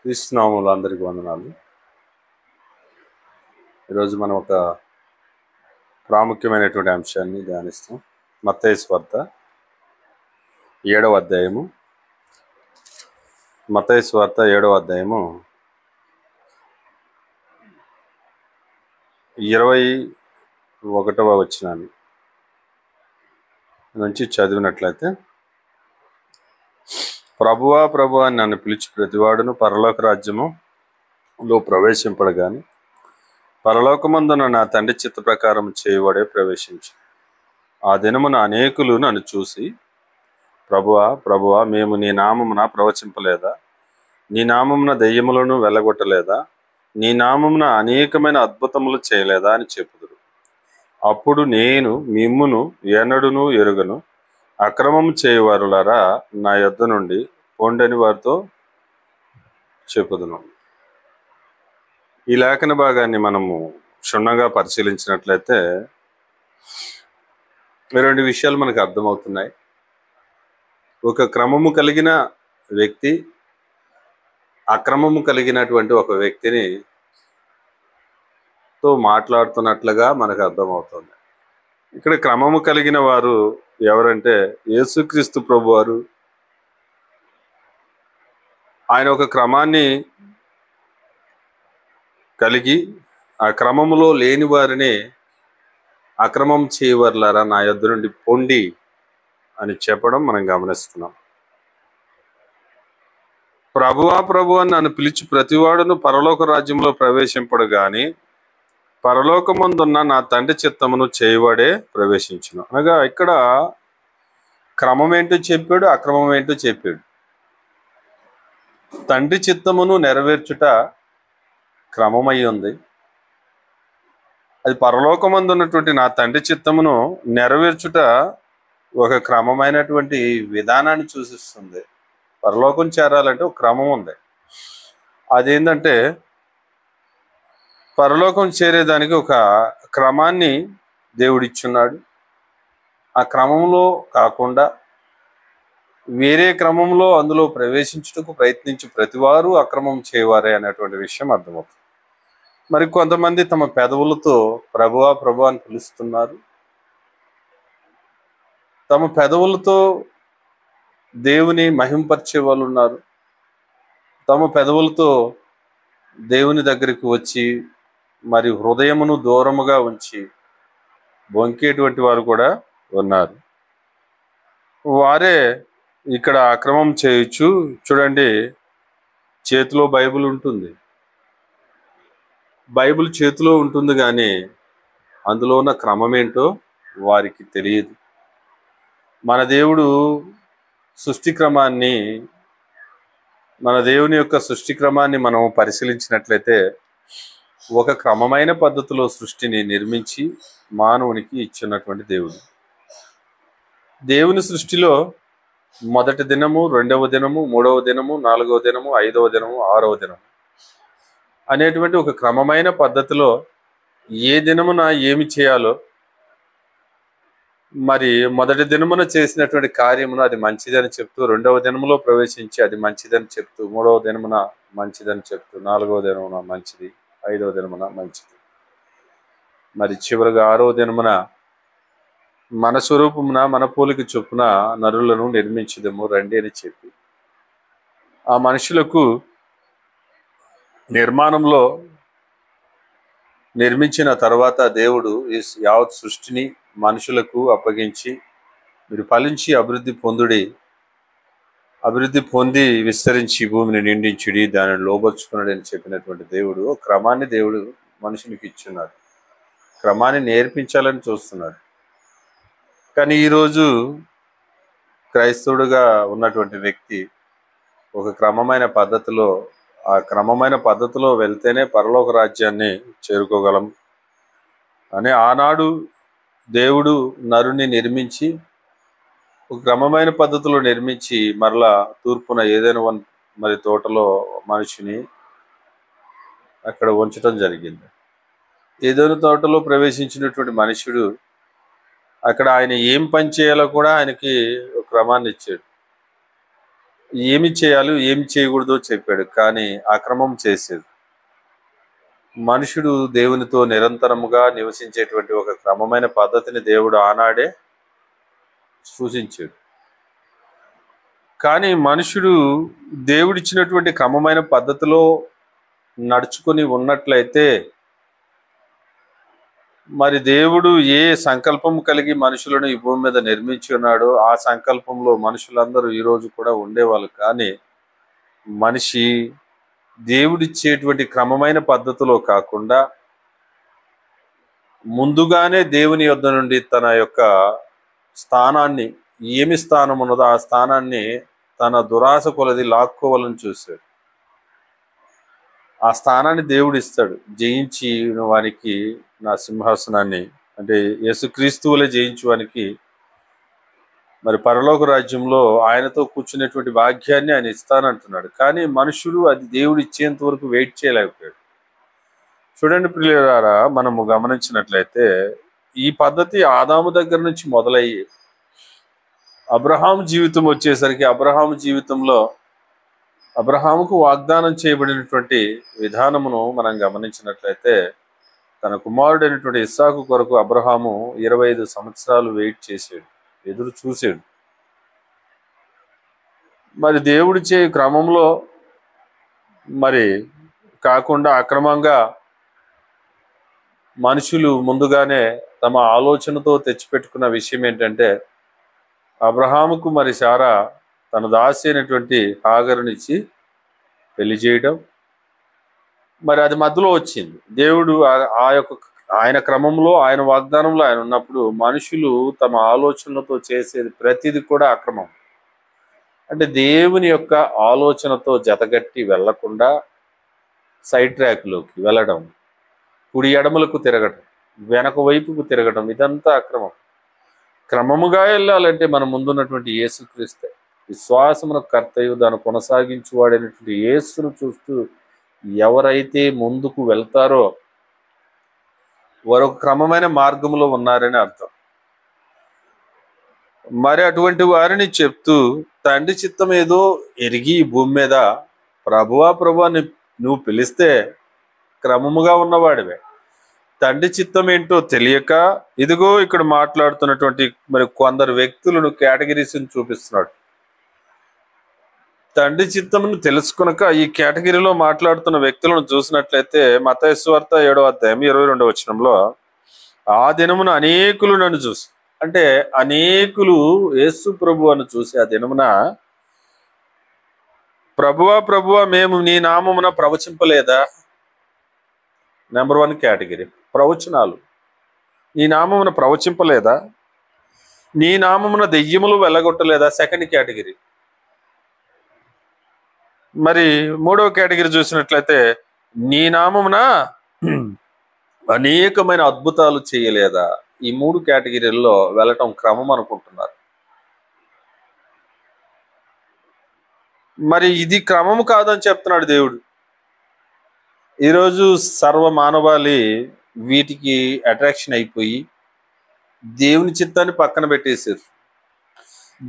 క్రీస్తునామములో అందరికీ వందనాలు. ఈరోజు మనం ఒక ప్రాముఖ్యమైనటువంటి అంశాన్ని ధ్యానిస్తాం. మత్తయి సువార్త 7వ అధ్యాయము. మత్తయి సువార్త 7వ అధ్యాయము 21వ వచనాన్ని నుంచి చదివినట్లయితే, ప్రభువా ప్రభువా అని నన్ను పిలిచి ప్రతివాడును పరలోక రాజ్యములో ప్రవేశింపడగాని పరలోకమందున నా తండ్రి చిత్త ప్రకారం చేయవాడే ప్రవేశించు. ఆ దినమున అనేకులు నన్ను చూసి, ప్రభువా ప్రభువా, మేము నీ నామమున ప్రవచింపలేదా? నీ నామమున దెయ్యములను వెళ్ళగొట్టలేదా? నీ నామమున అనేకమైన అద్భుతములు చేయలేదా అని చెప్పుదురు. అప్పుడు నేను మిమ్మును ఎన్నడును ఎరుగను, అక్రమము చేయవారులారా నా యొద్ద నుండి పొండని వారితో చెప్పుదును. ఈ లేఖన భాగాన్ని మనము క్షుణ్ణంగా పరిశీలించినట్లయితే రెండు విషయాలు మనకు అర్థమవుతున్నాయి. ఒక క్రమము కలిగిన వ్యక్తి అక్రమము కలిగినటువంటి ఒక వ్యక్తిని తో మాట్లాడుతున్నట్లుగా మనకు అర్థమవుతుంది. ఇక్కడ క్రమము కలిగిన వారు ఎవరంటే యేసుక్రీస్తు ప్రభు వారు. ఆయన ఒక క్రమాన్ని కలిగి ఆ క్రమములో లేని వారిని అక్రమం చేయవర్లారా నా యొద్ద నుండి పొండి అని చెప్పడం మనం గమనిస్తున్నాం. ప్రభువా ప్రభువా నన్ను పిలిచి ప్రతివాడును పరలోక రాజ్యంలో ప్రవేశింపడు గాని పరలోకమందున్న నా తండ్రి చిత్తమును చేయవాడే ప్రవేశించును. అనగా ఇక్కడ క్రమం ఏంటో చెప్పాడు, అక్రమం ఏంటో చెప్పాడు. తండ్రి చిత్తమును నెరవేర్చుట క్రమమై ఉంది. అది పరలోకమందున్నటువంటి నా తండ్రి చిత్తమును నెరవేర్చుట ఒక క్రమమైనటువంటి విధానాన్ని సూచిస్తుంది. పరలోకం చేరాలంటే ఒక క్రమం ఉంది. అదేంటంటే పరలోకం చేరేదానికి ఒక క్రమాన్ని దేవుడిచ్చున్నాడు. ఆ క్రమంలో కాకుండా వేరే క్రమంలో అందులో ప్రవేశించుటకు ప్రయత్నించి ప్రతివారు అక్రమం చేయవారే అనేటువంటి విషయం అర్థమవుతుంది. మరి కొంతమంది తమ పెదవులతో ప్రభువా ప్రభువా అని పిలుస్తున్నారు. తమ పెదవులతో దేవుని మహింపరిచే వాళ్ళు ఉన్నారు. తమ పెదవులతో దేవుని దగ్గరికి వచ్చి మరి హృదయమును దూరముగా ఉంచి బొంకేటువంటి వారు కూడా ఉన్నారు. వారే ఇక్కడ అక్రమం చేయొచ్చు. చూడండి, చేతిలో బైబిల్ ఉంటుంది. బైబిల్ చేతిలో ఉంటుంది కానీ అందులో ఉన్న క్రమం ఏంటో వారికి తెలియదు. మన దేవుడు సృష్టి క్రమాన్ని, మన దేవుని యొక్క సృష్టి క్రమాన్ని మనం పరిశీలించినట్లయితే ఒక క్రమమైన పద్ధతిలో సృష్టిని నిర్మించి మానవునికి ఇచ్చినటువంటి దేవుడు. దేవుని సృష్టిలో మొదటి దినము, రెండవ దినము, మూడవ దినము, నాలుగవ దినము, ఐదవ దినము, ఆరవ దినము అనేటువంటి ఒక క్రమమైన పద్ధతిలో ఏ దినమున ఏమి చేయాలో, మరి మొదటి దినమున చేసినటువంటి కార్యమును అది మంచిదని చెప్తూ, రెండవ దినములో ప్రవేశించి అది మంచిదని చెప్తూ, మూడవ దినమున మంచిదని చెప్తూ, నాలుగవ దినమున మంచిది, ఐదవ దినమున మంచిది, మరి చివరిగా ఆరవ దినమున మన స్వరూపమున మన పోలిక చొప్పున నరులను నిర్మించుదము రండి అని చెప్పి ఆ మనుషులకు నిర్మాణంలో నిర్మించిన తర్వాత దేవుడు ఈ యావత్ సృష్టిని మనుషులకు అప్పగించి మీరు ఫలించి అభివృద్ధి పొంది విస్తరించి భూమిని నిండించుడి, దానిని లోబర్చుకున్నాడు అని చెప్పినటువంటి దేవుడు క్రమాన్ని దేవుడు మనుషునికి ఇచ్చున్నాడు. క్రమాన్ని నేర్పించాలని చూస్తున్నాడు. కానీ ఈరోజు క్రైస్తవుడుగా ఉన్నటువంటి వ్యక్తి ఒక క్రమమైన పద్ధతిలో, ఆ క్రమమైన పద్ధతిలో వెళ్తేనే పరలోక రాజ్యాన్ని చేరుకోగలం అని ఆనాడు దేవుడు నరుని నిర్మించి ఒక క్రమమైన పద్ధతిలో నిర్మించి మరలా తూర్పున ఏదైనా మరి తోటలో మనిషిని అక్కడ ఉంచడం జరిగింది. ఏదైనా తోటలో ప్రవేశించినటువంటి మనుషుడు అక్కడ ఆయన ఏం పని చేయాలో కూడా ఆయనకి ఒక క్రమాన్ని ఇచ్చాడు. ఏమి చేయాలి ఏమి చేయకూడదో చెప్పాడు, కానీ అక్రమం చేసేది. మనుషుడు దేవునితో నిరంతరముగా నివసించేటువంటి ఒక క్రమమైన పద్ధతిని దేవుడు ఆనాడే సూచించాడు. కానీ మనుషుడు దేవుడిచ్చినటువంటి క్రమమైన పద్ధతిలో నడుచుకొని ఉన్నట్లయితే, మరి దేవుడు ఏ సంకల్పం కలిగి మనుషులను ఈ భూమి మీద నిర్మించి ఉన్నాడో ఆ సంకల్పంలో మనుషులందరూ ఈ రోజు కూడా ఉండేవాళ్ళు. కానీ మనిషి దేవుడిచ్చేటువంటి క్రమమైన పద్ధతిలో కాకుండా ముందుగానే దేవుని యొద్ద నుండి తన యొక్క స్థానాన్ని, ఏమి స్థానం ఉన్నదో ఆ స్థానాన్ని తన దురాశ కొలది లాక్కోవాలని చూశాడు. ఆ స్థానాన్ని దేవుడు ఇస్తాడు. జయించి వానికి నా సింహాసనాన్ని, అంటే యేసుక్రీస్తువులే జయించువానికి మరి పరలోక రాజ్యంలో ఆయనతో కూర్చునేటువంటి భాగ్యాన్ని ఆయన ఇస్తానంటున్నాడు. కానీ మనుషుడు అది దేవుడు ఇచ్చేంత వరకు వెయిట్ చేయలేకపోయాడు. చూడండి ప్రియులారా, మనము గమనించినట్లయితే ఈ పద్ధతి ఆదాము దగ్గర నుంచి మొదలయ్యి అబ్రహాము జీవితం వచ్చేసరికి, అబ్రహాము జీవితంలో అబ్రహాముకు వాగ్దానం చేయబడినటువంటి విధానమును మనం గమనించినట్లయితే, తన కుమారుడైనటువంటి ఇస్సాకు కొరకు అబ్రహాము 25 సంవత్సరాలు వెయిట్ చేశాడు, ఎదురు చూశాడు. మరి దేవుడిచ్చే క్రమంలో మరి కాకుండా అక్రమంగా మనుషులు ముందుగానే తమ ఆలోచనతో తెచ్చిపెట్టుకున్న విషయం ఏంటంటే, అబ్రహాముకు మరి శారా తన దాసి అయినటువంటి హాగరునిచ్చి పెళ్లి చేయడం. మరి అది మధ్యలో వచ్చింది. దేవుడు ఆ యొక్క ఆయన క్రమంలో, ఆయన వాగ్దానంలో ఆయన ఉన్నప్పుడు మనుషులు తమ ఆలోచనలతో చేసేది ప్రతిది కూడా అక్రమం. అంటే దేవుని యొక్క ఆలోచనతో జతగట్టి వెళ్లకుండా సైడ్ ట్రాక్లోకి వెళ్ళడం, కుడి ఎడమలకు తిరగడం, వెనక వైపుకు తిరగడం, ఇదంతా అక్రమం. క్రమముగా వెళ్ళాలంటే మన ముందున్నటువంటి యేసుక్రీస్తే, విశ్వాసమున కర్తయు దాన్ని కొనసాగించువాడైనటువంటి యేసును చూస్తూ ఎవరైతే ముందుకు వెళ్తారో వారు ఒక క్రమమైన మార్గంలో ఉన్నారని అర్థం. మరి అటువంటి వారిని చెప్తూ తండ్రి చిత్తం ఏదో ఎరిగి ఈ భూమి మీద ప్రభువా ప్రభువా నువ్వు పిలిస్తే క్రమముగా ఉన్నవాడివే, తండ్రి చిత్తం ఏంటో తెలియక ఇదిగో ఇక్కడ మాట్లాడుతున్నటువంటి మరి కొందరు వ్యక్తులను కేటగిరీస్ చూపిస్తున్నాడు. తండ్రి చిత్తమును తెలుసుకొనక ఈ కేటగిరీలో మాట్లాడుతున్న వ్యక్తులను చూసినట్లయితే మత్తయి సువార్త 7వ అధ్యాయం 22వ వచనంలో, ఆ దినమున అనేకులు నన్ను చూసి, అంటే అనేకులు యేసు ప్రభు అని చూసి ఆ దినమున ప్రభువా ప్రభువా మేము నీ నామమున ప్రవచింపలేదా? నెంబర్ 1 కేటగిరీ ప్రవచనాలు. నీ నామమున ప్రవచింపలేదా? నీ నామమున దెయ్యములు వెళ్ళగొట్టలేదా? Second category. మరి 3వ కేటగిరీ చూసినట్లయితే నీ నామమున అనేకమైన అద్భుతాలు చేయలేదా? ఈ 3 కేటగిరీల్లో వెళ్ళటం క్రమం అనుకుంటున్నారు. మరి ఇది క్రమము కాదని చెప్తున్నాడు దేవుడు. ఈరోజు సర్వ మానవాళి వీటికి అట్రాక్షన్ అయిపోయి దేవుని చిత్తాన్ని పక్కన పెట్టేసారు.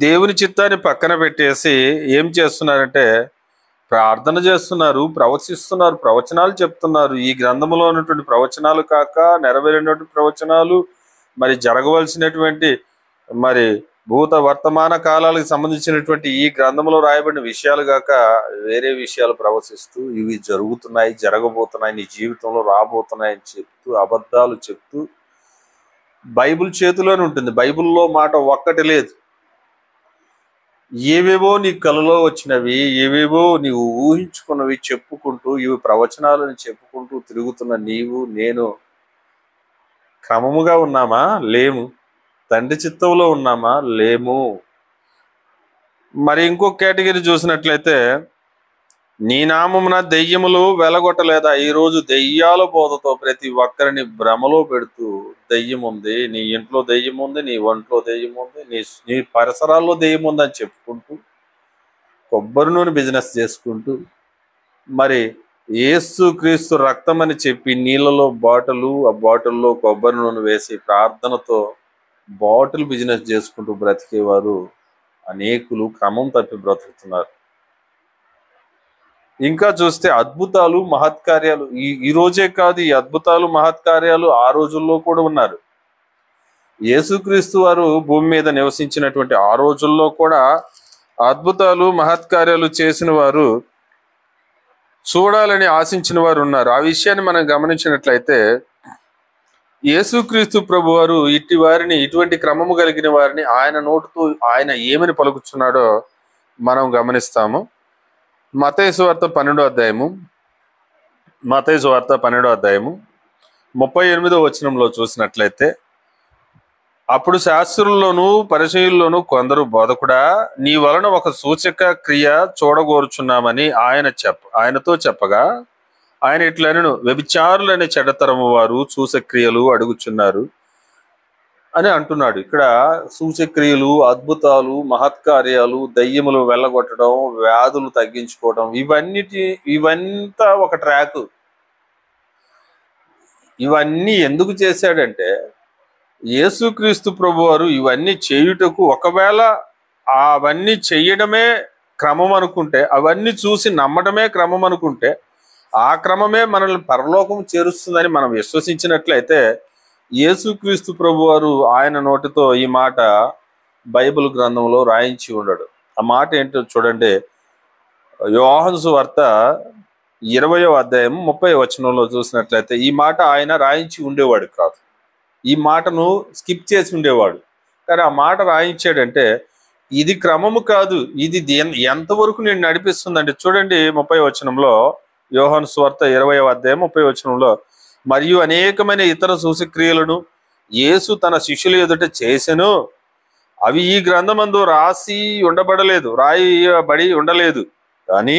దేవుని చిత్తాన్ని పక్కన పెట్టేసి ఏం చేస్తున్నారంటే ప్రార్థన చేస్తున్నారు, ప్రవచిస్తున్నారు, ప్రవచనాలు చెప్తున్నారు. ఈ గ్రంథంలో ఉన్నటువంటి ప్రవచనాలు కాక నెరవేరినటువంటి ప్రవచనాలు, మరి జరగవలసినటువంటి మరి భూత వర్తమాన కాలాలకు సంబంధించినటువంటి ఈ గ్రంథంలో రాయబడిన విషయాలు కాక వేరే విషయాలు ప్రవచిస్తూ ఇవి జరుగుతున్నాయి, జరగబోతున్నాయి, నీ జీవితంలో రాబోతున్నాయి అని చెప్తూ అబద్ధాలు చెప్తూ బైబిల్ చేతిలోనే ఉంటుంది. బైబిల్లో మాట ఒక్కటి లేదు. ఏవేవో నీ కలలో వచ్చినవి, ఏవేవో నీవు ఊహించుకున్నవి చెప్పుకుంటూ, ఇవి ప్రవచనాలని చెప్పుకుంటూ తిరుగుతున్న నీవు నేను క్రమముగా ఉన్నామా? లేము. తండ్రి చిత్తంలో ఉన్నామా? లేము. మరి ఇంకో కేటగిరీ చూసినట్లయితే నీ నామమున దెయ్యములు వెలగొట్టలేదా? ఈరోజు దెయ్యాల బోధతో ప్రతి ఒక్కరిని భ్రమలో పెడుతూ దెయ్యం ఉంది, నీ ఇంట్లో దెయ్యం ఉంది, నీ ఒంట్లో దెయ్యం ఉంది, నీ పరిసరాల్లో దెయ్యం ఉందని చెప్పుకుంటూ కొబ్బరి నూనె బిజినెస్ చేసుకుంటూ మరి యేసు క్రీస్తు రక్తం అని చెప్పి నీళ్ళలో బాటిల్, ఆ బాటిల్లో కొబ్బరి నూనె వేసి ప్రార్థనతో బాటిల్ బిజినెస్ చేసుకుంటూ బ్రతికేవారు అనేకులు క్రమం తప్పి బ్రతుకుతున్నారు. ఇంకా చూస్తే అద్భుతాలు మహత్కార్యాలు ఈ రోజే కాదు, ఈ అద్భుతాలు మహత్కార్యాలు ఆ రోజుల్లో కూడా ఉన్నారు. యేసుక్రీస్తు వారు భూమి మీద నివసించినటువంటి ఆ రోజుల్లో కూడా అద్భుతాలు మహత్కార్యాలు చేసిన వారు, చూడాలని ఆశించిన వారు ఉన్నారు. ఆ విషయాన్ని మనం గమనించినట్లయితే యేసుక్రీస్తు ప్రభు వారు ఇటువంటి క్రమము కలిగిన వారిని ఆయన నోటితో ఆయన ఏమని పలుకుతున్నాడో మనం గమనిస్తాము. మత్తయి సువార్త 12వ అధ్యాయము 38వ వచనంలో చూసినట్లయితే, అప్పుడు శాస్త్రుల్లోనూ పరిసయ్యుల్లోనూ కొందరు, బోధకుడా, నీ వలన ఒక సూచక క్రియ చూడగోరుచున్నామని ఆయనతో చెప్పగా, ఆయన ఇట్లనెను, వ్యభిచారులనే చెడతరము వారు సూచక్రియలు అడుగుచున్నారు అని అంటున్నాడు. ఇక్కడ సూచక్రియలు, అద్భుతాలు, మహత్కార్యాలు, దయ్యములు వెళ్ళగొట్టడం, వ్యాధులు తగ్గించుకోవడం, ఇవంతా ఒక ట్రాక్. ఇవన్నీ ఎందుకు చేశాడంటే, యేసుక్రీస్తు ప్రభువారు ఇవన్నీ చేయుటకు, ఒకవేళ అవన్నీ చెయ్యడమే క్రమం అనుకుంటే, అవన్నీ చూసి నమ్మడమే క్రమం అనుకుంటే, ఆ క్రమమే మనల్ని పరలోకం చేరుస్తుందని మనం విశ్వసించినట్లయితే, యేసుక్రీస్తు ప్రభువారు ఆయన నోటితో ఈ మాట బైబిల్ గ్రంథంలో రాయించి ఉండడు. ఆ మాట ఏంటో చూడండి. యోహాను సువార్త 20వ అధ్యాయం 30వ వచనంలో చూసినట్లయితే, ఈ మాట ఆయన రాయించి ఉండేవాడు కాదు, ఈ మాటను స్కిప్ చేసి ఉండేవాడు. కానీ ఆ మాట రాయించాడంటే ఇది క్రమము కాదు, ఇది ఎంతవరకు నేను నడిపిస్తుందంటే చూడండి 30వ వచనంలో, యోహాను సువార్త 20వ అధ్యాయం 30వ వచనంలో, మరియు అనేకమైన ఇతర సూచక్రియలను యేసు తన శిష్యుల ఎదుట చేసెను, అవి ఈ గ్రంథమందు రాయబడి ఉండలేదు. కానీ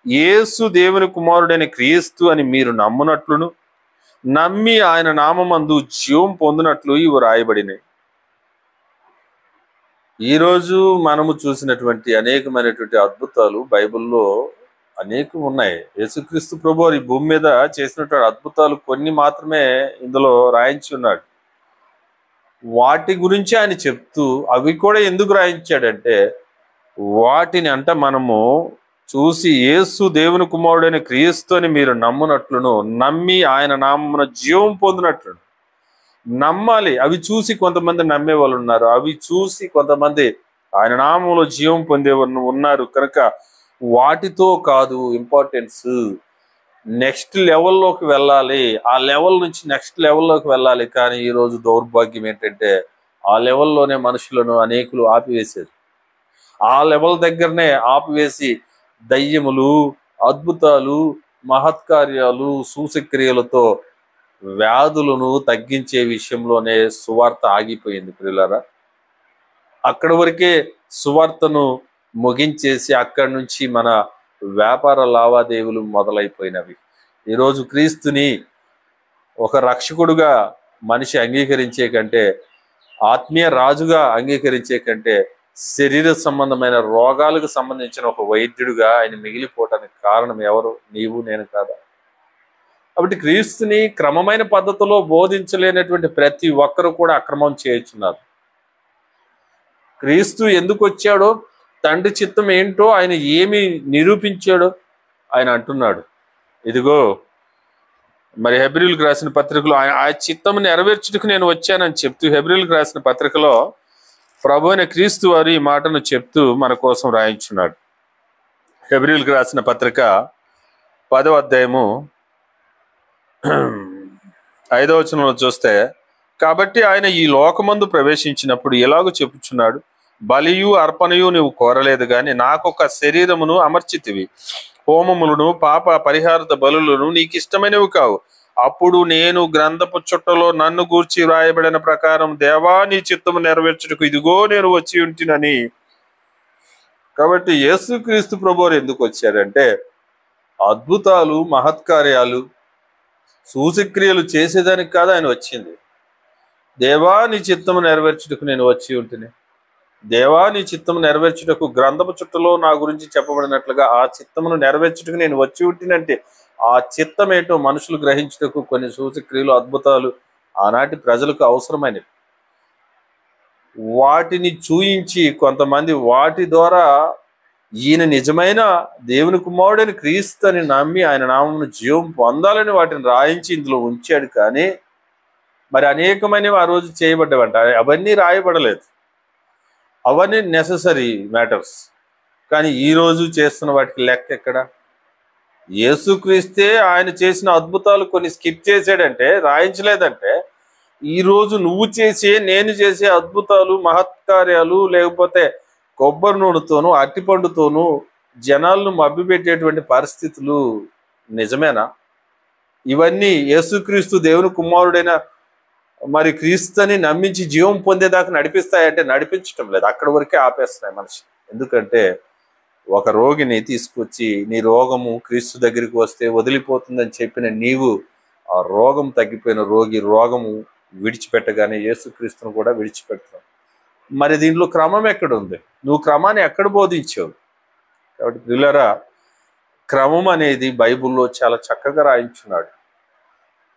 యేసు దేవుని కుమారుడైన క్రీస్తు అని మీరు నమ్మునట్లును, నమ్మి ఆయన నామమందు జీవం పొందినట్లు ఇవి రాయబడినాయి. ఈరోజు మనము చూసినటువంటి అనేకమైనటువంటి అద్భుతాలు బైబిల్లో అనేకం ఉన్నాయి. యేసుక్రీస్తు ప్రభువారు ఈ భూమి మీద చేసినటువంటి అద్భుతాలు కొన్ని మాత్రమే ఇందులో రాయించి ఉన్నాడు. వాటి గురించి ఆయన చెప్తూ, అవి కూడా ఎందుకు రాయించాడంటే, వాటిని మనము చూసి యేసు దేవుని కుమారుడైన క్రీస్తు అని మీరు నమ్మునట్లును, నమ్మి ఆయన నామమున జీవం పొందినట్లును నమ్మాలి. అవి చూసి కొంతమంది నమ్మే వాళ్ళు ఉన్నారు, అవి చూసి కొంతమంది ఆయన నామంలో జీవం పొందే ఉన్నారు. కనుక వాటితో కాదు ఇంపార్టెన్స్, నెక్స్ట్ లెవెల్లోకి వెళ్ళాలి, ఆ లెవెల్ నుంచి నెక్స్ట్ లెవెల్లోకి వెళ్ళాలి. కానీ ఈరోజు దౌర్భాగ్యం ఏంటంటే, ఆ లెవెల్లోనే మనుషులను అనేకులు ఆపివేసేది. ఆ లెవెల్ దగ్గరనే ఆపివేసి దయ్యములు, అద్భుతాలు, మహత్కార్యాలు, సూచక్రియలతో వ్యాధులను తగ్గించే విషయంలోనే సువార్త ఆగిపోయింది. ప్రియులారా, అక్కడి వరకే సువార్తను ముగించేసి అక్కడి నుంచి మన వ్యాపార లావాదేవీలు మొదలైపోయినవి. ఈరోజు క్రీస్తుని ఒక రక్షకుడుగా మనిషి అంగీకరించే కంటే, ఆత్మీయ రాజుగా అంగీకరించే కంటే, శరీర సంబంధమైన రోగాలకు సంబంధించిన ఒక వైద్యుడిగా ఆయన మిగిలిపోవటానికి కారణం ఎవరు? నీవు, నేను కాదా? కాబట్టి క్రీస్తుని క్రమమైన పద్ధతిలో బోధించలేనటువంటి ప్రతి ఒక్కరు కూడా అక్రమం చేయుచున్నారు. క్రీస్తు ఎందుకు వచ్చాడో, తండ్రి చిత్తం ఏంటో ఆయన ఏమి నిరూపించాడో ఆయన అంటున్నాడు. ఇదిగో మరి హెబ్రీయులకు రాసిన పత్రికలో ఆ చిత్తము నెరవేర్చుటకు నేను వచ్చానని చెప్తూ, హెబ్రీయులకు రాసిన పత్రికలో ప్రభు అయిన క్రీస్తు వారు ఈ మాటను చెప్తూ మన కోసం రాయించున్నాడు. హెబ్రీయులకు రాసిన పత్రిక 10వ అధ్యాయము 5వ వచనంలో చూస్తే, కాబట్టి ఆయన ఈ లోకమందు ప్రవేశించినప్పుడు ఎలాగో చెప్పుచున్నాడు, బలియు అర్పణయు నువ్వు కోరలేదు గాని నాకొక శరీరమును అమర్చితివి, హోమములను పాప పరిహారత బలులను నీకు ఇష్టమైనవి కావు. అప్పుడు నేను గ్రంథపు చుట్టలో నన్ను గూర్చి వ్రాయబడిన ప్రకారం దేవా నీ చిత్తము నెరవేర్చుటకు ఇదిగో నేను వచ్చి ఉంటినని. కాబట్టి యేసుక్రీస్తు ప్రభువారు ఎందుకు వచ్చారంటే, అద్భుతాలు, మహత్కార్యాలు, సూచక్రియలు చేసేదానికి కాదు ఆయన వచ్చింది. దేవా నీ చిత్తము నెరవేర్చుటకు నేను వచ్చి ఉంటిని. దేవా నీ చిత్తము నెరవేర్చుటకు గ్రంథపు చుట్టలో నా గురించి చెప్పబడినట్లుగా ఆ చిత్తమును నెరవేర్చుటకు నేను వచ్చి ఉంటినంటే, ఆ చిత్తం ఏంటో మనుషులు గ్రహించుటకు కొన్ని సూచక్రియలు, అద్భుతాలు ఆనాటి ప్రజలకు అవసరమైనవి. వాటిని చూయించి కొంతమంది వాటి ద్వారా ఈయన నిజమైన దేవుని కుమారుడని క్రీస్తు అని నమ్మి ఆయన నామమును జీవం పొందాలని వాటిని రాయించి ఇందులో ఉంచాడు. కానీ మరి అనేకమైనవి ఆ రోజు చేయబడ్డవంట, అవన్నీ రాయబడలేదు. అవన్నీ నెససరీ మ్యాటర్స్. కానీ ఈ రోజు చేస్తున్న వాటికి లెక్క ఎక్కడ? యేసుక్రీస్తే ఆయన చేసిన అద్భుతాలు కొన్ని స్కిప్ చేసాడంటే, రాయించలేదంటే, ఈ రోజు నువ్వు చేసే నేను చేసే అద్భుతాలు మహత్కార్యాలు లేకపోతే కొబ్బరి నూనెతోనూ అరటిపండుతోనూ జనాలను మభ్యపెట్టేటువంటి పరిస్థితులు నిజమేనా? ఇవన్నీ యేసుక్రీస్తు దేవుని కుమారుడైన మరి క్రీస్తుని నమ్మించి జీవం పొందేదాకా నడిపిస్తాయంటే నడిపించటం లేదు, అక్కడి వరకే ఆపేస్తున్నాయి మనిషి. ఎందుకంటే ఒక రోగిని తీసుకొచ్చి నీ రోగము క్రీస్తు దగ్గరికి వస్తే వదిలిపోతుందని చెప్పిన నీవు ఆ రోగం తగ్గిపోయిన రోగము విడిచిపెట్టగానే యేసుక్రీస్తును కూడా విడిచిపెడతావు. మరి దీంట్లో క్రమం ఎక్కడ ఉంది? నువ్వు క్రమాన్ని ఎక్కడ బోధించావు? కాబట్టి ప్రియులారా, క్రమం అనేది బైబిల్లో చాలా చక్కగా రాయించున్నాడు.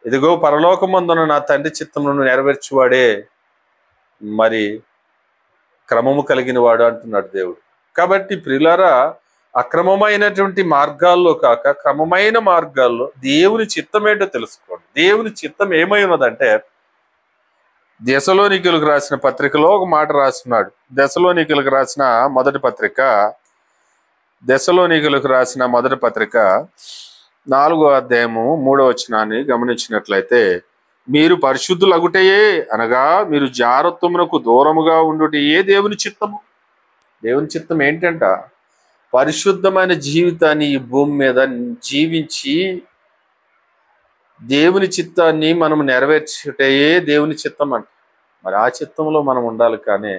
ఇదిగో పరలోకమందున నా తండ్రి చిత్తమును నెరవేర్చువాడే మరి క్రమము కలిగిన వాడు అంటున్నాడు దేవుడు. కాబట్టి ప్రియులారా, అక్రమమైనటువంటి మార్గాల్లో కాక క్రమమైన మార్గాల్లో దేవుని చిత్తం ఏంటో తెలుసుకోండి. దేవుని చిత్తం ఏమై ఉన్నదంటే, దెసలోనికీయులకు రాసిన పత్రికలో ఒక మాట రాస్తున్నాడు. దెసలోనికీయులకు రాసిన మొదటి పత్రిక 4వ అధ్యాయము 3వ వచనాన్ని గమనించినట్లయితే, మీరు పరిశుద్ధులగుటయే అనగా మీరు జారత్వమునకు దూరముగా ఉండుటయే దేవుని చిత్తము. దేవుని చిత్తం ఏంటంట? పరిశుద్ధమైన జీవితాన్ని ఈ భూమి మీద జీవించి దేవుని చిత్తాన్ని మనం నెరవేర్చుటయే దేవుని చిత్తం అంట. మరి ఆ చిత్తంలో మనం ఉండాలి. కానీ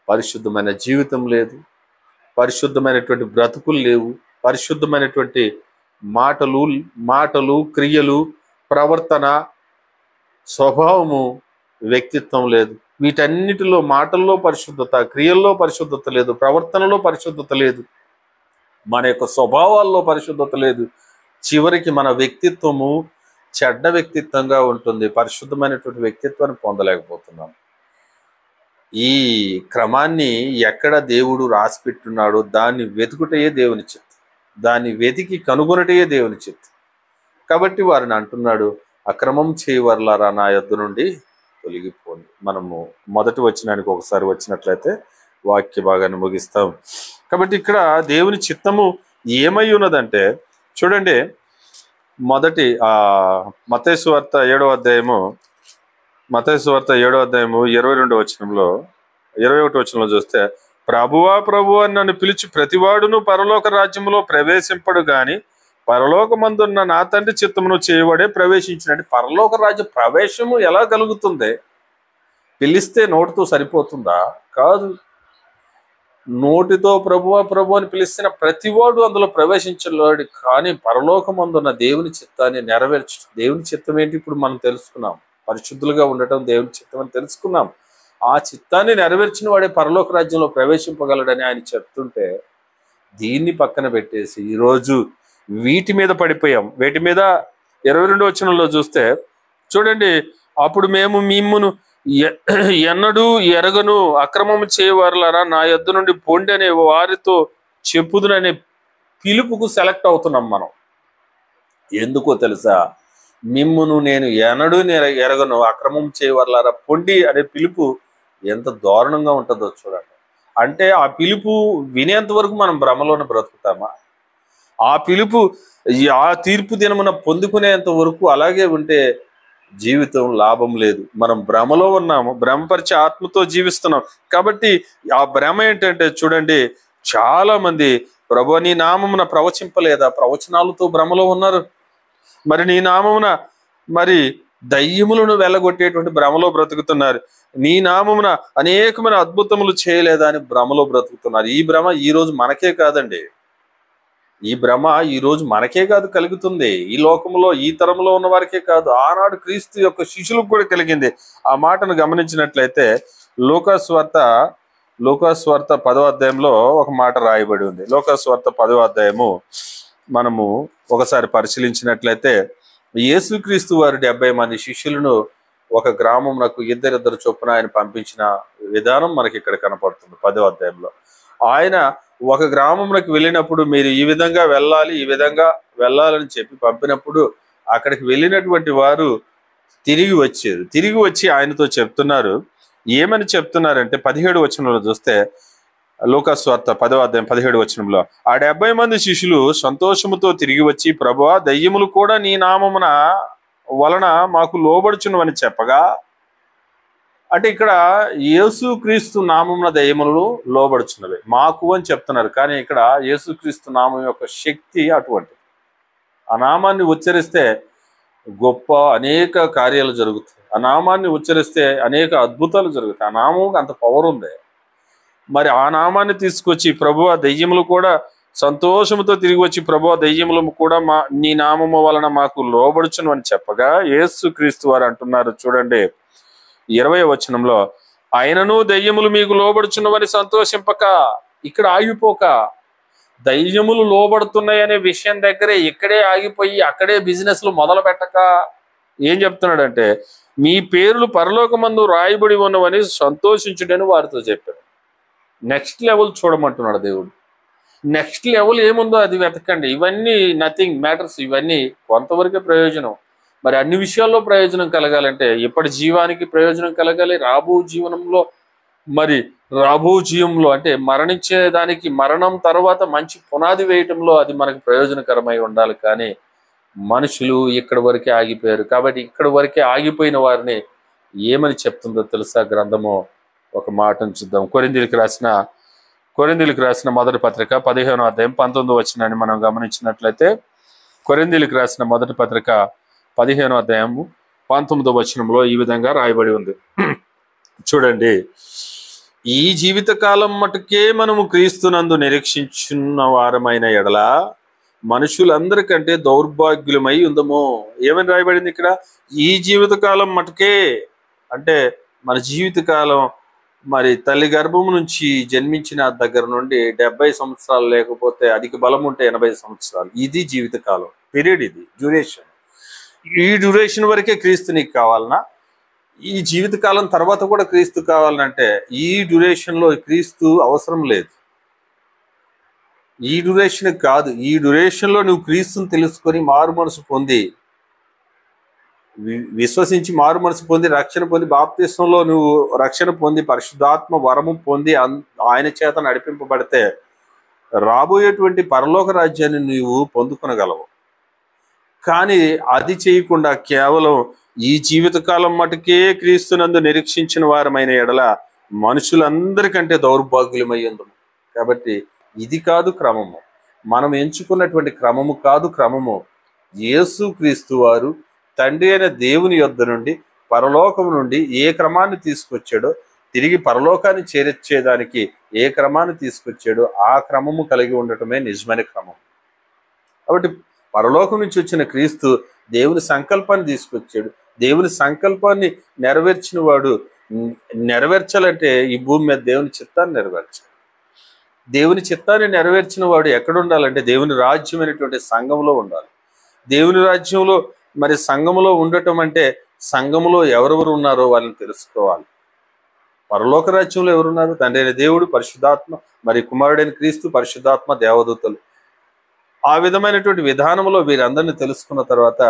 పరిశుద్ధమైన జీవితం లేదు, పరిశుద్ధమైనటువంటి బ్రతుకులు లేవు, పరిశుద్ధమైనటువంటి మాటలు క్రియలు ప్రవర్తన స్వభావము వ్యక్తిత్వం లేదు. వీటన్నిటిలో మాటల్లో పరిశుద్ధత, క్రియల్లో పరిశుద్ధత లేదు, ప్రవర్తనలో పరిశుద్ధత లేదు, మన యొక్క స్వభావాల్లో పరిశుద్ధత లేదు. చివరికి మన వ్యక్తిత్వము చెడ్డ వ్యక్తిత్వంగా ఉంటుంది. పరిశుద్ధమైనటువంటి వ్యక్తిత్వాన్ని పొందలేకపోతున్నాం. ఈ క్రమాన్ని ఎక్కడ దేవుడు రాసిపెట్టున్నాడో దాన్ని వెతుకుటయే దేవుని చిత్తం, దాన్ని వెతికి కనుగొనటయే దేవుని చిత్తం. కాబట్టి వారిని అంటున్నాడు, అక్రమం చేయవర్లారా నా యొద్ద నుండి తొలగిపోండి. మనము మొదటి వచనానికి ఒకసారి వచ్చినట్లయితే వాక్య భాగాన్ని ముగిస్తాం. కాబట్టి ఇక్కడ దేవుని చిత్తము ఏమై ఉన్నదంటే చూడండి, మొదటి మత్తయి సువార్త 7వ అధ్యాయము 22వ వచనంలో 21వ వచనంలో చూస్తే, ప్రభువా ప్రభువా నన్ను పిలిచి ప్రతివాడును పరలోక రాజ్యములో ప్రవేశింపడు గాని పరలోకమందున్న నా తండ్రి చిత్తమును చేయవాడే ప్రవేశించినట్టు. పరలోక రాజ్య ప్రవేశము ఎలా కలుగుతుంది? పిలిస్తే నోటితో సరిపోతుందా? కాదు. నోటితో ప్రభువా ప్రభు అని పిలిచిన ప్రతివాడు అందులో ప్రవేశించలేడు. కానీ పరలోకమందున్న దేవుని చిత్తాన్ని నెరవేర్చడం. దేవుని చిత్తం ఏంటి? ఇప్పుడు మనం తెలుసుకున్నాం. పరిశుద్ధులుగా ఉండటం దేవుని చిత్తం అని తెలుసుకున్నాం. ఆ చిత్తాన్ని నెరవేర్చిన వాడే పరలోక రాజ్యంలో ప్రవేశింపగలడని ఆయన చెప్తుంటే, దీన్ని పక్కన పెట్టేసి ఈరోజు వీటి మీద పడిపోయాం. వీటి మీద 22వ వచనంలో చూస్తే చూడండి, అప్పుడు మేము మిమ్మును ఎన్నడూ ఎరగను అక్రమము చేయవారులారా నా యొద్ద నుండి పొండి అనే వారితో చెప్పుదుననే పిలుపుకు సెలెక్ట్ అవుతున్నాం మనం. ఎందుకో తెలుసా? మిమ్మును నేను ఎన్నడూ ఎరగను అక్రమం చేయవారులారా పొండి అనే పిలుపు ఎంత దారుణంగా ఉంటుందో చూడండి. అంటే ఆ పిలుపు వినేంత వరకు మనం భ్రమలోనే బ్రతుకుతామా? ఆ పిలుపు ఆ తీర్పు దినమున పొందుకునేంత వరకు అలాగే ఉంటే జీవితం లాభం లేదు. మనం భ్రమలో ఉన్నాము, భ్రమపరిచే ఆత్మతో జీవిస్తున్నాం. కాబట్టి ఆ భ్రమ ఏంటంటే చూడండి, చాలా మంది ప్రభు నీ నామమున ప్రవచింపలేదా? ప్రవచనాలతో భ్రమలో ఉన్నారు. మరి నీ నామమున మరి దయ్యములను వెళ్ళగొట్టేటువంటి భ్రమలో బ్రతుకుతున్నారు. నీ నామమున అనేకమైన అద్భుతములు చేయలేదా అని భ్రమలో బ్రతుకుతున్నారు. ఈ భ్రమ ఈ రోజు మనకే కాదండి. ఈ భ్రమ ఈ రోజు మనకే కాదు కలుగుతుంది. ఈ లోకంలో ఈ తరంలో ఉన్న వారికే కాదు, ఆనాడు క్రీస్తు యొక్క శిష్యులకు కూడా కలిగింది. ఆ మాటను గమనించినట్లయితే లూకాసు వార్త 10వ అధ్యాయంలో ఒక మాట రాయబడి ఉంది. లూకాసు వార్త 10వ అధ్యాయము మనము ఒకసారి పరిశీలించినట్లయితే, యేసుక్రీస్తు వారు 70 మంది శిష్యులను ఒక గ్రామంకు ఇద్దరిద్దరు చొప్పున ఆయన పంపించిన విధానం మనకి ఇక్కడ కనపడుతుంది 10వ అధ్యాయంలో. ఆయన ఒక గ్రామంలోకి వెళ్ళినప్పుడు మీరు ఈ విధంగా వెళ్ళాలి, ఈ విధంగా వెళ్ళాలని చెప్పి పంపినప్పుడు అక్కడికి వెళ్ళినటువంటి వారు తిరిగి వచ్చి ఆయనతో చెప్తున్నారు. ఏమని చెప్తున్నారంటే 17 వచనంలో చూస్తే, లూకాసు వార్త 10వ అధ్యాయం 17 వచనంలో, ఆ 70 మంది శిష్యులు సంతోషముతో తిరిగి వచ్చి, ప్రభువా, దయ్యములు కూడా నీ నామమున వలన మాకు లోబడుచున్నవని చెప్పగా, అంటే ఇక్కడ యేసుక్రీస్తు నామమున దయ్యములు లోబడుచున్నవి మాకు అని చెప్తున్నారు. కానీ ఇక్కడ యేసుక్రీస్తు నామం యొక్క శక్తి అటువంటిది. ఆ నామాన్ని ఉచ్చరిస్తే గొప్ప అనేక కార్యాలు జరుగుతాయి. ఆ నామాన్ని ఉచ్చరిస్తే అనేక అద్భుతాలు జరుగుతాయి. ఆ నామం అంత పవర్ ఉంది. మరి ఆ నామాన్ని తీసుకొచ్చి, ప్రభువా, దయ్యములు కూడా సంతోషముతో తిరిగి వచ్చి, ప్రభువా, దయ్యములు కూడా నీ నామము వలన మాకు లోబడుచును అని చెప్పగా, యేసుక్రీస్తు వారు అంటున్నారు చూడండి 20వ వచనంలో, ఆయనను దయ్యములు మీకు లోబడుచున్నవని సంతోషింపక, ఇక్కడ ఆగిపోక, దయ్యములు లోబడుతున్నాయి అనే విషయం దగ్గరే ఇక్కడే ఆగిపోయి అక్కడే బిజినెస్లు మొదలు పెట్టక ఏం చెప్తున్నాడంటే, మీ పేర్లు పరలోకమందు రాయబడి ఉన్నవని సంతోషించుడని వారితో చెప్పాడు. నెక్స్ట్ లెవెల్ చూడమంటున్నాడు దేవుడు. నెక్స్ట్ లెవెల్ ఏముందో అది వెతకండి. ఇవన్నీ నథింగ్ మ్యాటర్స్. ఇవన్నీ కొంతవరకే ప్రయోజనం. మరి అన్ని విషయాల్లో ప్రయోజనం కలగాలంటే ఇప్పటి జీవానికి ప్రయోజనం కలగాలి. రాబో జీవంలో అంటే మరణించేదానికి, మరణం తర్వాత మంచి పునాది వేయటంలో అది మనకు ప్రయోజనకరమై ఉండాలి. కానీ మనుషులు ఇక్కడి వరకే ఆగిపోయారు. కాబట్టి ఇక్కడి వరకే ఆగిపోయిన వారిని ఏమని చెప్తుందో తెలుసా గ్రంథము? ఒక మాటను చూద్దాం. కొరింథీయులకు రాసిన మొదటి పత్రిక 15వ అధ్యాయం 19వ వచనాన్ని మనం గమనించినట్లయితే, కొరింథీయులకు రాసిన మొదటి పత్రిక 15వ అధ్యాయం 19వ వచనంలో ఈ విధంగా రాయబడి ఉంది. చూడండి, ఈ జీవితకాలం మటుకే మనము క్రీస్తునందు నిరీక్షించున్న వారమైన ఎడల మనుషులందరికంటే దౌర్భాగ్యులమై ఉందము. ఏమని రాయబడింది ఇక్కడ? ఈ జీవితకాలం మటుకే అంటే మన జీవితకాలం మరి తల్లి గర్భం నుంచి జన్మించిన దగ్గర నుండి 70 సంవత్సరాలు, లేకపోతే అధిక బలం ఉంటే 80 సంవత్సరాలు. ఇది జీవితకాలం పీరియడ్, ఇది డ్యూరేషన్. ఈ డ్యూరేషన్ వరకే క్రీస్తు నీకు కావాలన్నా, ఈ జీవితకాలం తర్వాత కూడా క్రీస్తు కావాలంటే ఈ డ్యూరేషన్లో క్రీస్తు అవసరం లేదు. ఈ డ్యూరేషన్ కాదు, ఈ డ్యూరేషన్లో నువ్వు క్రీస్తుని తెలుసుకొని మారు మనసు పొంది, విశ్వసించి మారు మనసు పొంది, రక్షణ పొంది, బాప్తిస్మంలో నువ్వు రక్షణ పొంది, పరిశుద్ధాత్మ వరము పొంది ఆయన చేత నడిపింపబడితే రాబోయేటువంటి పరలోక రాజ్యాన్ని నీవు పొందుకొనగలవు. కానీ అది చేయకుండా కేవలం ఈ జీవితకాలం మటుకే క్రీస్తునందు నిరీక్షించిన వారమైన ఎడల మనుషులందరికంటే దౌర్భాగ్యులమై ఉందము. కాబట్టి ఇది కాదు క్రమము. మనం ఎంచుకున్నటువంటి క్రమము కాదు క్రమము. యేసు క్రీస్తు వారు తండ్రి అయిన దేవుని యొద్ద నుండి, పరలోకం నుండి ఏ క్రమాన్ని తీసుకొచ్చాడో, తిరిగి పరలోకాన్ని చేర్చేదానికి ఏ క్రమాన్ని తీసుకొచ్చాడో ఆ క్రమము కలిగి ఉండటమే నిజమైన క్రమం. కాబట్టి పరలోకం నుంచి వచ్చిన క్రీస్తు దేవుని సంకల్పాన్ని తీసుకొచ్చాడు. దేవుని సంకల్పాన్ని నెరవేర్చిన వాడు, నెరవేర్చాలంటే ఈ భూమి మీద దేవుని చిత్తాన్ని నెరవేర్చాలి. దేవుని చిత్తాన్ని నెరవేర్చిన వాడు ఎక్కడ ఉండాలంటే దేవుని రాజ్యం అనేటువంటి సంఘంలో ఉండాలి. దేవుని రాజ్యంలో మరి సంఘములో ఉండటం అంటే సంఘములో ఎవరెవరు ఉన్నారో వాళ్ళని తెలుసుకోవాలి. పరలోక రాజ్యంలో ఎవరున్నారు? తండ్రి అయిన దేవుడు, పరిశుద్ధాత్మ, మరి కుమారుడైన క్రీస్తు, పరిశుద్ధాత్మ, దేవదూతలు. ఆ విధమైనటువంటి విధానంలో వీరందరినీ తెలుసుకున్న తర్వాత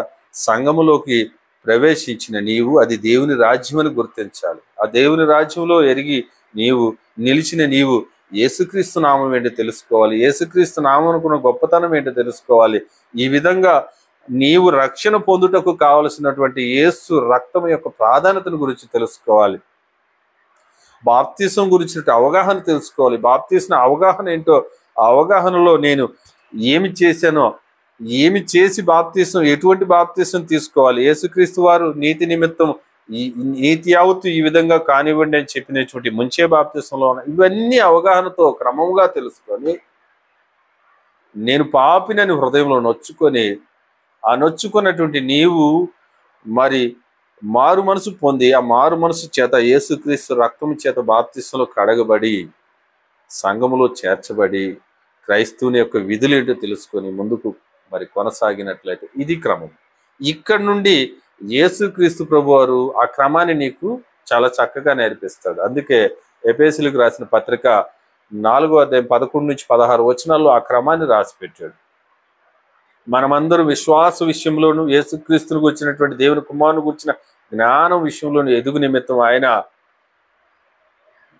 సంఘములోకి ప్రవేశించిన నీవు అది దేవుని రాజ్యం అని గుర్తించాలి. ఆ దేవుని రాజ్యంలో ఎరిగి నీవు నిలిచిన నీవు యేసుక్రీస్తు నామం ఏంటో తెలుసుకోవాలి. యేసుక్రీస్తు నామమునకున్న గొప్పతనం ఏంటో తెలుసుకోవాలి. ఈ విధంగా నీవు రక్షణ పొందుటకు కావలసినటువంటి యేసు రక్తం యొక్క ప్రాధాన్యతను గురించి తెలుసుకోవాలి. బాప్తిసం గురించి అవగాహన తెలుసుకోవాలి. బాప్తిసం అవగాహన ఏంటో, ఆ అవగాహనలో నేను ఏమి చేశానో, ఏమి చేసి బాప్తిసం, ఎటువంటి బాప్తిసం తీసుకోవాలి, యేసుక్రీస్తు వారు నీతి నిమిత్తం ఈ నీతి యావత్తు ఈ విధంగా కానివ్వండి అని చెప్పినటువంటి ముంచే బాప్తిసంలో ఇవన్నీ అవగాహనతో క్రమంగా తెలుసుకొని నేను పాపినని హృదయంలో నొచ్చుకొని, ఆ నొచ్చుకున్నటువంటి నీవు మరి మారు మనసు పొంది, ఆ మారు మనసు చేత యేసుక్రీస్తు రక్తం చేత బాప్తిసంలో కడగబడి సంఘములో చేర్చబడి క్రైస్తవుని యొక్క విధులు ఏంటో తెలుసుకొని ముందుకు మరి కొనసాగినట్లయితే ఇది క్రమం. ఇక్కడ నుండి యేసుక్రీస్తు ప్రభువారు ఆ క్రమాన్ని నీకు చాలా చక్కగా నేర్పిస్తాడు. అందుకే ఎఫెసీయులకు రాసిన పత్రిక 4వ అధ్యాయం 11 నుంచి 16 వచనాల్లో ఆ క్రమాన్ని రాసిపెట్టాడు. మనమందరం విశ్వాస విషయంలోను యేసుక్రీస్తును గురించినటువంటి దేవుని కుమారుని గురించిన జ్ఞానం విషయంలోను ఎదుగు నిమిత్తం ఆయన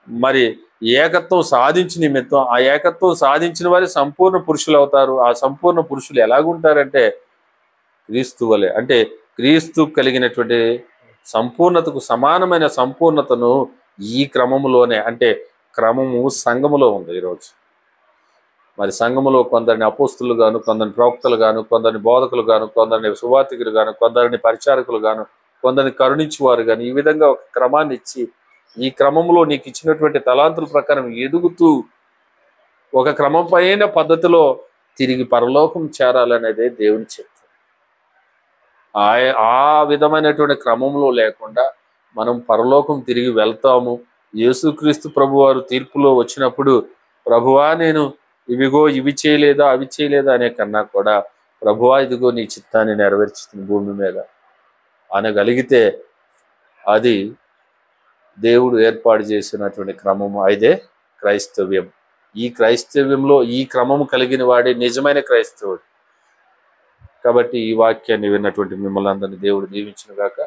మరి ఏకత్వం సాధించిన నిమిత్తం, ఆ ఏకత్వం సాధించిన వారి సంపూర్ణ పురుషులు అవుతారు. ఆ సంపూర్ణ పురుషులు ఎలాగుంటారంటే క్రీస్తు వలె, అంటే క్రీస్తు కలిగినటువంటి సంపూర్ణతకు సమానమైన సంపూర్ణతను ఈ క్రమములోనే, అంటే క్రమము సంఘములో ఉంది ఈరోజు. మరి సంఘములో కొందరిని అపోస్తులు గాను, కొందరిని ప్రవక్తలు గాను, కొందరిని బోధకులు గాను, కొందరిని సువార్థికులు గాను, కొందరిని పరిచారకులు గాను, కొందరిని కరుణించేవారు గాను, ఈ విధంగా ఒక క్రమాన్ని ఇచ్చి ఈ క్రమంలో నీకు ఇచ్చినటువంటి తలాంతుల ప్రకారం ఎదుగుతూ ఒక క్రమమైన పద్ధతిలో తిరిగి పరలోకం చేరాలనేదే దేవుని చిత్తం. ఆ విధమైనటువంటి క్రమంలో లేకుండా మనం పరలోకం తిరిగి వెళ్తాము. యేసుక్రీస్తు ప్రభువారు తీర్పులో వచ్చినప్పుడు, ప్రభువా నేను ఇవిగో ఇవి చేయలేదా అవి చేయలేదా అనే కన్నా కూడా, ప్రభువా ఇదిగో నీ చిత్తాన్ని నెరవేర్చుతుంది భూమి మీద అనగలిగితే అది దేవుడు ఏర్పాటు చేసినటువంటి క్రమము, అదే క్రైస్తవ్యం. ఈ క్రైస్తవ్యంలో ఈ క్రమము కలిగిన వాడే నిజమైన క్రైస్తవుడు. కాబట్టి ఈ వాక్యాన్ని విన్నటువంటి మిమ్మల్ని అందరినీ దేవుడు దీవించును గాక.